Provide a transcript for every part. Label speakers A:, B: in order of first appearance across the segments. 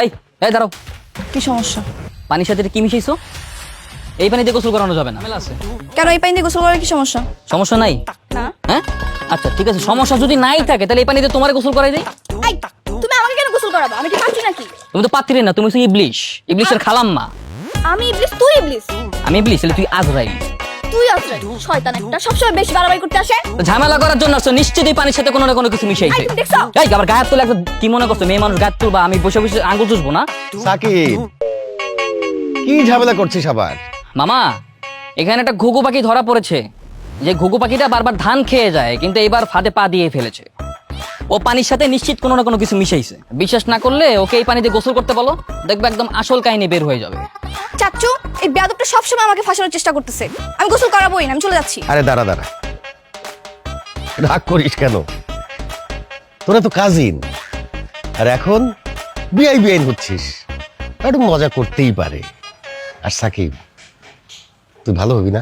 A: এই এই দাঁড়াও,
B: কি সমস্যা?
A: পানির সাথে কি মিশাইছো? এই পানিতে গোসল করানো যাবে না, ঝামেলা আছে।
B: কেন এই পানি দিয়ে গোসল করার কি সমস্যা?
A: সমস্যা নাই?
B: না।
A: হ্যাঁ আচ্ছা ঠিক আছে, সমস্যা যদি নাই থাকে তাহলে এই পানিতে তোমার গোসল করাই দেই।
B: এই তুমি আমাকে কেন গোসল করাবা? আমি কি পাচ্ছি নাকি?
A: তুমি তো পাত্রী না, তুমি হচ্ছে ইবলিশ, ইবলিশের খালাম্মা।
B: আমি ইবলিস, তুই ইবলিস।
A: আমি ইবলিশ, তাহলে তুই আজরাইল।
B: তুই আসলে শয়তান একটা, সবসময় বেশি বাড়াবাড়ি করতে আসে।
A: তো ঝামেলা করার জন্য আসছো, নিশ্চয়ই পানির সাথে কোনো না কোনো কিছু মিশাইছে।
B: এই, তুমি দেখছো?
A: এই আবার গায়ে তুলে একটা কি মনে করছো? মেয়ে মানুষ গায়ে তুলবা, আমি বসে বসে আঙ্গুল চুষবো না?
C: সাকিব, কি ঝামেলা করছিস আবার?
A: মামা, এখানে একটা ঘুঘু পাখি ধরা পড়েছে। যে ঘুঘু পাখিটা বারবার ধান খেয়ে যায়, কিন্তু এবার ফাঁদে পা দিয়ে ফেলেছে। ও পানির সাথে নিশ্চিত কোনো না কোনো কিছু মিশাইছে। বিশ্বাস না করলে ওকে এই পানিতে গোসল করতে বলো, দেখবে একদম আসল কাহিনী বের হয়ে যাবে।
B: চাচ্চু, এই বেয়াদবটা সবসময় আমাকে ফাঁসানোর চেষ্টা করতেছে। আমি গোসল করাবোই না, আমি চলে যাচ্ছি।
C: আরে দাঁড়া দাঁড়া, রাগ করিস কেন? তোরা তো কাজিন, আর এখন বিআই বিআইন হচ্ছিস, একটু মজা করতেই পারে। আর সাকিব, তুই ভালো হবি না?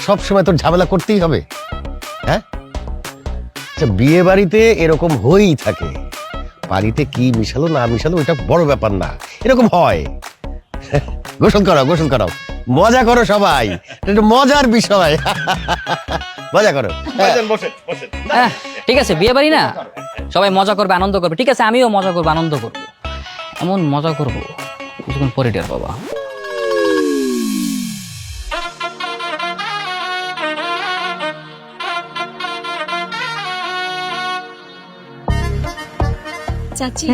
C: সব সময় তোর ঝামেলা করতেই হবে? হ্যাঁ, আচ্ছা, বিয়ে বাড়িতে এরকম হয়েই থাকে। বাড়িতে কি মিশালো না মিশালো এটা বড় ব্যাপার না, এরকম হয়। গোসল করাও, গোসল করাও, মজা করো সবাই, এটা একটু মজার বিষয়। মজা করো।
A: হ্যাঁ ঠিক আছে, বিয়ে বাড়ি না, সবাই মজা করবে, আনন্দ করবে। ঠিক আছে, আমিও মজা করবো, আনন্দ করবো, এমন মজা করবো কিছুক্ষণ পরে টের বাবা।
D: চাচি,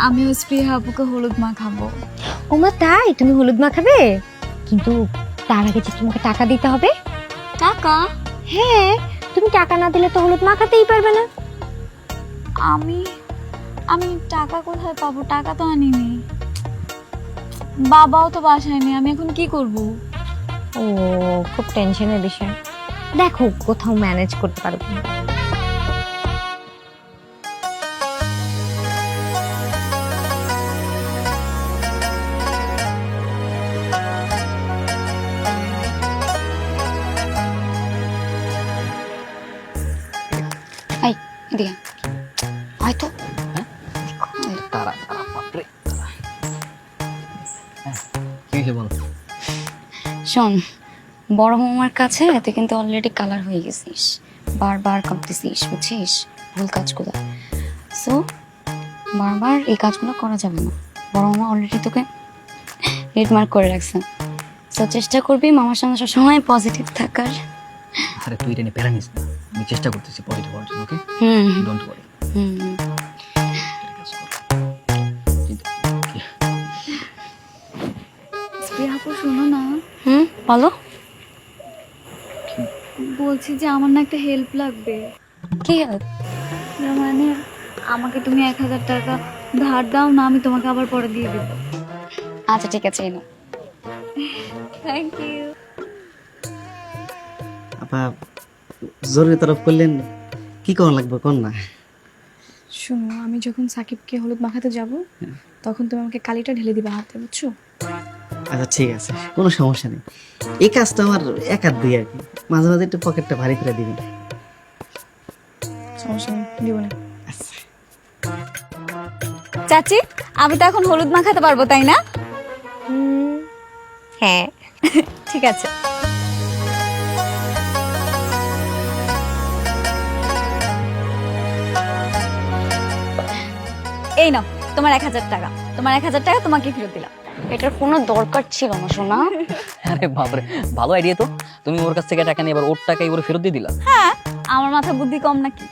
D: আমি ওই স্পৃহা আপুকে হলুদ মাখাবো।
E: ওমা তাই? তুমি হলুদ মাখাবে? কিন্তু তার আগে যে তোমাকে টাকা দিতে হবে।
D: টাকা?
E: হ্যাঁ, তুমি টাকা না দিলে তো হলুদ মাখাতেই পারবে না।
D: আমি আমি টাকা কোথায় পাবো? টাকা তো আনিনি, বাবাও তো বাসায় নেই। আমি এখন কি করব?
E: ও, খুব টেনশনের বিষয়। দেখো কোথাও ম্যানেজ করতে পারো কিনা।
D: এই এদিকে আয় তো।
A: তারা তারা বাপরে। কি হয়েছে বলো?
D: শোন, বড় মামার কাছে তুই কিন্তু অলরেডি কালার হয়ে গেছিস, বারবার কাঁপতেছিস, বুঝছিস? ভুল কাজগুলো, সো বারবার এই কাজগুলো করা যাবে না। বড় মামা অলরেডি তোকে রেড মার্ক করে রাখছে, তো চেষ্টা করবি মামার সামনে সবসময় পজিটিভ থাকার।
A: আরে তুই এটা নিয়ে প্যারা নিস না, আমি চেষ্টা করতেছি পজিটিভ হওয়ার জন্য। ওকে,
D: হুম
A: ডোন্ট ওয়ারি।
D: হুম। স্পৃহা আপু, শোনো না। বলো। বলছি যে আমার না একটা হেল্প লাগবে। কি হেল্প? মানে আমাকে তুমি 1000 টাকা ধার দাও না, আমি তোমাকে আবার পরে দিয়ে দেবো। আচ্ছা ঠিক আছে, এনো। Thank you.
F: আপা জরুরি তরফ করলেন, কি করা লাগবে কোন না?
B: শোনো, আমি যখন সাকিবকে হলুদ মাখাতে যাব, তখন তুমি আমাকে কালিটা ঢেলে দিবা হাতে, বুঝছো?
F: আচ্ছা ঠিক আছে, কোনো সমস্যা নেই। এই কাজটা আমার একার দিই আর কি, মাঝে মাঝে একটু পকেটটা ভারী করে দিবেন।
B: সমস্যা নেই, দিব না।
F: আচ্ছা।
D: চাচি, আমি তো এখন হলুদ মাখাতে পারবো, তাই না?
E: হ্যাঁ,
D: ঠিক আছে। এই নাও তোমার 1000 টাকা। তোমার 1000 টাকা তোমাকে ফেরত দিলাম। এটার কোনো দরকার ছিল না সোনা।
A: আরে বাপরে, ভালো আইডিয়া তো। তুমি ওর কাছ থেকে টাকা নিয়ে এবার ওর টাকাই ওরে ফেরত দিয়ে দিলা।
D: হ্যাঁ, আমার মাথা বুদ্ধি কম নাকি?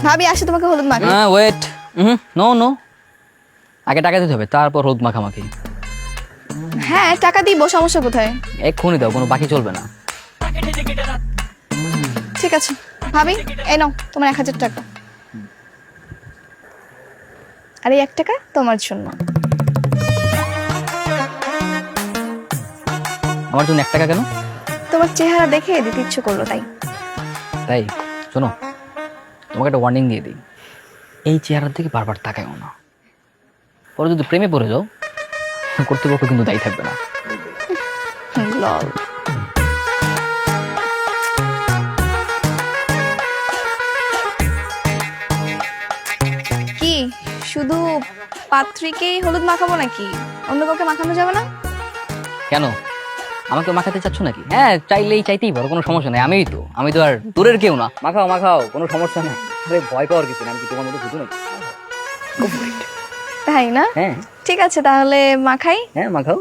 B: ভাবি আসে তোমাকে হলুদ মাখা।
A: হ্যাঁ ওয়েট, নো নো, আগে টাকা দিতে হবে, তারপর হলুদ মাখামাখি।
B: হ্যাঁ টাকা দিব, সমস্যা কোথায়?
A: এক্ষুনি দাও, কোনো বাকি চলবে না।
B: ঠিক আছে ভাবি, এই নাও তোমার 1000 টাকা, আর এই 1 টাকা তোমার জন্য।
A: আমার জন্য 1 টাকা কেন?
B: তোমার চেহারা দেখে দিতে ইচ্ছে করলো তাই।
A: তাই শোনো, তোমাকে একটা ওয়ার্নিং দিয়ে দিই, এই চেহারার দিকে বারবার তাকায়ও না। পরে যদি প্রেমে পড়ে যাও কর্তৃপক্ষ কিন্তু দায়ী থাকবে না।
B: লল। কি শুধু পাত্রীকেই হলুদ মাখাবো নাকি অন্য কাউকে মাখানো যাবে না?
A: কেন, আমাকে মাখাতে চাচ্ছ নাকি? হ্যাঁ, চাইতেই পারো, কোনো সমস্যা নেই। আমি তো আর দূরের কেউ না। মাখাও, কোনো সমস্যা নেই। আরে ভয় পাওয়ার কিছু না, আমি কি তোমার মতো বুঝো নাকি?
B: তাই না?
A: হ্যাঁ
B: ঠিক আছে তাহলে মাখাই।
A: হ্যাঁ, মাখাও।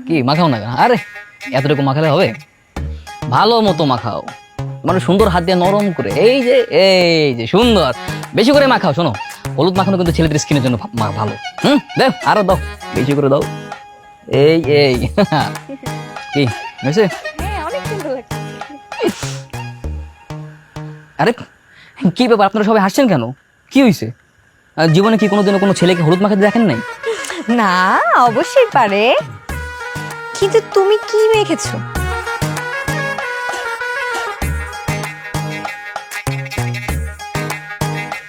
A: কি মাখাও না? আরে এতটুকু মাখালে হবে? ভালো মতো মাখাও, মানে সুন্দর হাত দিয়ে নরম করে। এই যে সুন্দর, বেশি করে মাখাও। শোনো, হলুদ মাখানো কিন্তু ছেলেদের স্কিনের জন্য ভালো। দাও, আরো দাও, বেশি করে দাও। এই কি হয়েছে?
B: হ্যাঁ, অনেক সুন্দর লাগছে।
A: আরে কি ব্যাপার, আপনারা সবাই হাসছেন কেন? কি হয়েছে? জীবনে কি কোনোদিনও কোনো ছেলেকে হলুদ মাখাতে দেখেন নাই?
E: না, অবশ্যই পারে, কিন্তু তুমি কি মেখেছো?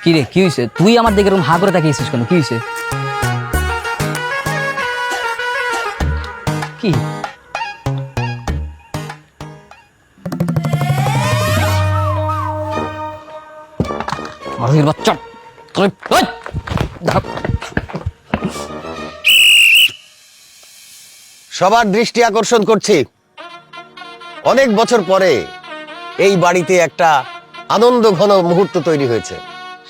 A: কি রে, কি হয়েছে? তুই আমার দিকে এরকম হা করে তাকিয়েছিস কেন? কি হয়েছে? কি মাগির বাচ্চা, তুই ওই! দাঁড়া।
C: সবার দৃষ্টি আকর্ষণ করছি, অনেক বছর পরে এই বাড়িতে একটা আনন্দ ঘন মুহূর্ত তৈরি হয়েছে।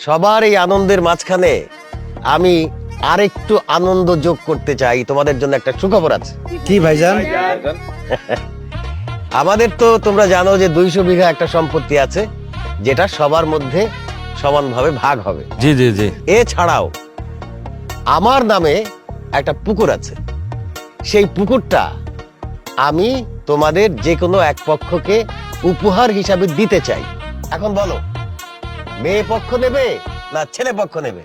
C: সবার এই আনন্দের মাঝখানে আমি আরেকটু আনন্দ যোগ করতে চাই। তোমাদের জন্য একটা সুখবর আছে।
F: কি ভাইজান?
C: আমাদের তো তোমরা জানো যে 200 বিঘা একটা সম্পত্তি আছে, যেটা সবার মধ্যে সমানভাবে ভাগ হবে।
G: জি জি জি।
C: এছাড়াও আমার নামে একটা পুকুর আছে। সেই পুকুরটা আমি তোমাদের যে কোনো এক পক্ষকে উপহার হিসাবে দিতে চাই। এখন বলো, মেয়ে পক্ষ নেবে না ছেলে পক্ষ নেবে?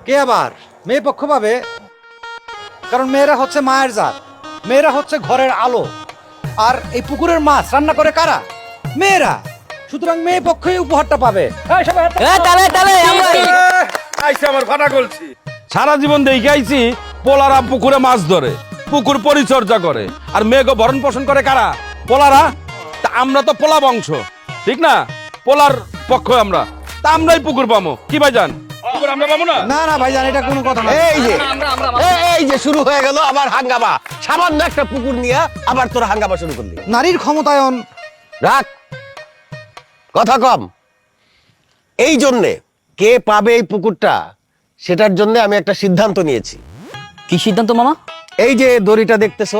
H: কে আবার মেয়ে পক্ষ পাবে? কারণ মেয়েরা হচ্ছে মায়ের জাত, মেয়েরা হচ্ছে ঘরের আলো। আর এই পুকুরের মাছ রান্না করে কারা? মেয়েরা। সুতরাং মেয়ে পক্ষই উপহারটা পাবে। এই সবাই হাত
G: আইসে আমার ফাটা গলছি। সারা জীবন দেখে আইছি পোলারা পুকুরে মাছ ধরে, পুকুর পরিচর্যা করে, আর মেয়েকে ভরণ পোষণ করে কারা? পোলারা। তা আমরা তো পোলা বংশ, ঠিক না? পোলার পক্ষ আমরা, তা আমরাই পুকুর পাবো। কি ভাইজান, পুকুর আমরা পাবো না?
H: না না ভাইজান, এটা কোনো কথা না।
C: এই যে শুরু হয়ে গেল আবার হাঙ্গামা। সামান্য একটা পুকুর নিয়ে আবার তোরা হাঙ্গামা শুরু করলি।
H: নারীর ক্ষমতায়ন।
C: রাখ, কথা কম। এই জন্যে কে পাবে এই পুকুরটা, সেটার জন্য আমি একটা সিদ্ধান্ত নিয়েছি।
A: কি সিদ্ধান্ত মামা?
C: এই যে দড়িটা দেখতেছো,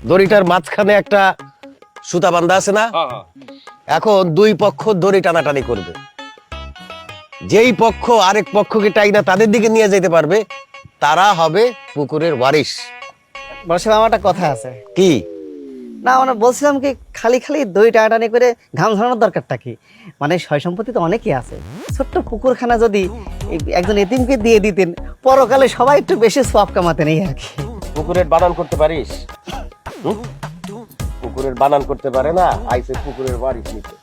C: দড়িটার মাঝখানে একটা সুতা বান্ধা আছে না? এখন দুই পক্ষ দড়ি টানাটানি করবে। যেই পক্ষ আরেক পক্ষকে টাইনা তাদের দিকে নিয়ে যেতে পারবে, তারা হবে পুকুরের ওয়ারিশ।
F: বলছিলাম আমার একটা কথা আছে।
C: কি?
F: না মানে বলছিলাম কি, খালি খালি দই টানাটানি করে ঘাম ঝরানোর দরকারটা কি? মানে সয় সম্পত্তি তো অনেকই আছে, ছোট্ট পুকুরখানা যদি একজন এতিমকে দিয়ে দিতেন, পরকালে সবাই একটু বেশি সওয়াব কামাতেন, এই আর কি।
C: পুকুরের বানান করতে পারিস? পুকুরের বানান করতে পারে না, আইসে পুকুরের ওয়ারিশ নিতে।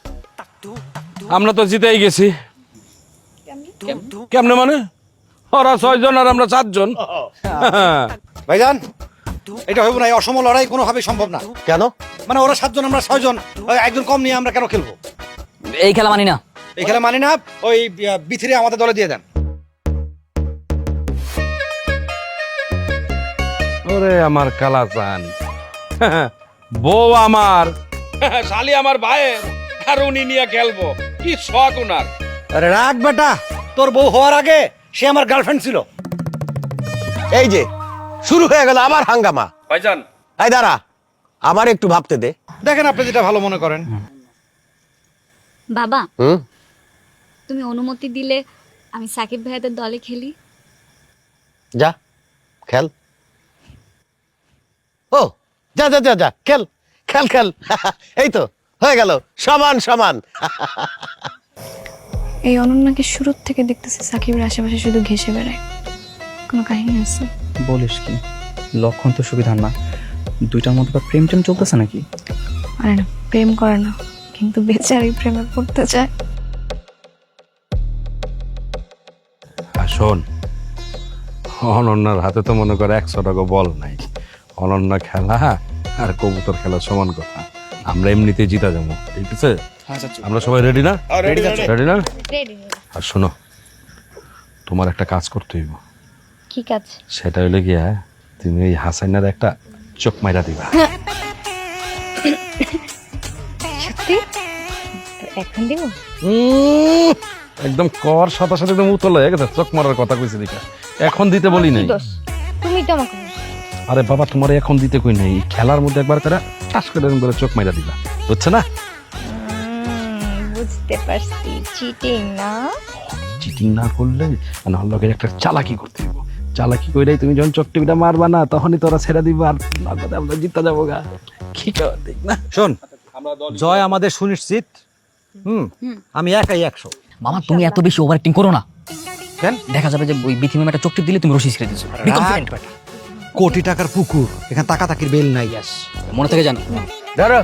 G: আমরা তো জিতেই গেছি। কেমনে মানে? ওরা 6 জন আর আমরা 4 জন।
H: ভাইজান, এটা হইব না। এই অসম লড়াই কোনোভাবেই সম্ভব না।
C: কেন?
H: মানে ওরা 7 জন, আমরা 6 জন, একজন কম নিয়ে আমরা কেন খেলবো?
A: এই খেলা মানি না।
H: এই খেলা মানি না। ওই বিথিরে আমাদের দলে দিয়ে দেন।
G: ওরে আমার কালাচান, বউ আমার, শালি আমার ভাইয়ের, আর উনি নিয়ে খেলবো? কি শখ উনার।
H: আরে রাখ বেটা, তোর বউ হওয়ার আগে সে আমার গার্লফ্রেন্ড ছিল।
C: এই যে শুরু হয়ে গেল আবার হাঙ্গামা।
G: ভাইজান
C: এই দাঁড়া, আমার একটু ভাবতে দে।
H: দেখেন আপনি যেটা ভালো মনে করেন।
D: বাবা,
C: হুম,
D: তুমি অনুমতি দিলে আমি সাকিব ভাইয়াদের দলে খেলি।
C: যা খেল। ও যা যা যা যা, খেল খেল খেল। এই তো হয়ে গেল, সমান সমান।
B: এই অনন্যাকে শুরুর থেকে দেখতেছি সাকিবের আশেপাশে শুধু ঘেসে বেড়ায়। কোনো কাহিনী আছে?
I: বলিস কি, লক্ষণ তো সুবিধার না। দুইটার মধ্যে প্রেম টেম চলতেছে নাকি?
B: আরে না, প্রেম করে না, কিন্তু বেচারি প্রেমে পড়তে চায়।
G: শোন, অনন্যার হাতে তো মনে করে 100 টাকা বল নাই। অনন্যা খেলা আর কবুতর খেলা সমান কথা। আমরা এমনিতেই জিতা যাবো, ঠিক আছে? আমরা সবাই রেডি না? রেডি না? আর শোনো, তোমার একটা কাজ করতে হইব।
E: কি কাজ?
G: সেটা হইলে গিয়া তুমি ওই হাসাইনার একটা চোখ মাইরা দিবা।
E: সত্যি? এখন দিব?
G: একদম কর সাথে সাথে একদম উতলা হয়ে গেছে। চোখ মারার কথা কইছি দেখা, এখন দিতে বলি নাই।
E: তুমি তো আমাকে বলো।
G: আরে বাবা, তোমার এখন দিতে কই নাই, খেলার মধ্যে একবার করে টাস করে এরকম করে চোখ মাইরা দিবা, বুঝছো না?
E: বুঝতে পারছি, চিটিং না?
G: চিটিং না করলে মানে হল্লকে একটা চালাকি করতে হইব। চালাকি কইরাই তুমি যখন চোখ টিপিটা মারবা না, তখনই তোরা ছেড়ে দিবা, আর নগদে আমরা জিততে যাবো গা। কি কর ঠিক না?
H: শোন, জয় আমাদের সুনিশ্চিত। আমি একাই 100।
A: মামা তুমি এত বেশি ওভার অ্যাক্টিং করো না।
H: কেন?
A: দেখা যাবে যে ওই বিথি ম্যাম একটা চোখ টিপ দিলে তুমি রশি ছেড়ে দিছো। Be confident বেটা।
H: কোটি টাকার পুকুর, এখানে তাকাতাকির বেল নাই।
A: মনে থেকে জানো।
C: ধরো,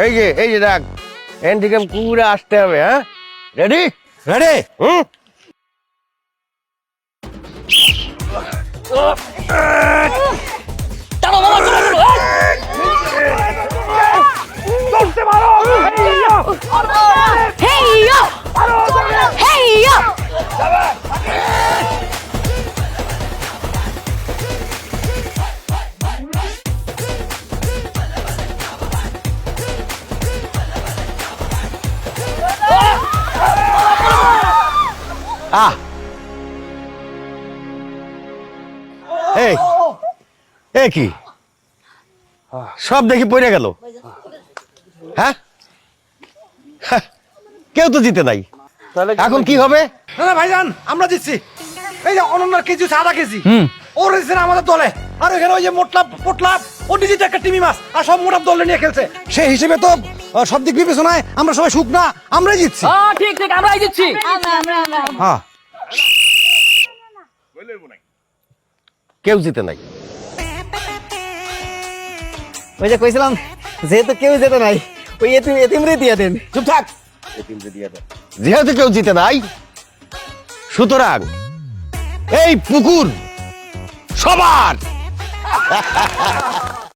C: এই যে দেখ, এন থেকে পুরো আসতে হবে। হ্যাঁ, রেডি?
H: রেডি?
A: টানো মামা, চলো চলো।
C: এই কি সব দেখি পড়ে গেল? হ্যাঁ, কেউ তো জিতে নাই, এখন কি হবে?
H: না না ভাইজান, আমরা জিতছি। এই যে অনন্যার কেজি 1/2 কেজি, ওর এসে আমাদের দলে। আর এখানে ওই যে পোটলাপ ও ডিজিট একটা টিমি মাছ, আর সব মোটা দলে নিয়ে খেলছে। সেই হিসেবে তো সব দিক বিবেচনায় আমরা সবাই সুখ না, আমরাই জিতছি।
A: ঠিক ঠিক, আমরাই জিতছি।
H: হ্যাঁ,
C: কেউ জিতে নাই।
F: ওই যে কইছিলাম, যেহেতু কেউ যেতে নাই, ওই এতিমরে দিয়ে দেন।
C: চুপ থাক, যেহেতু কেউ জিতে নাই, সুতরাং এই পুকুর সবার।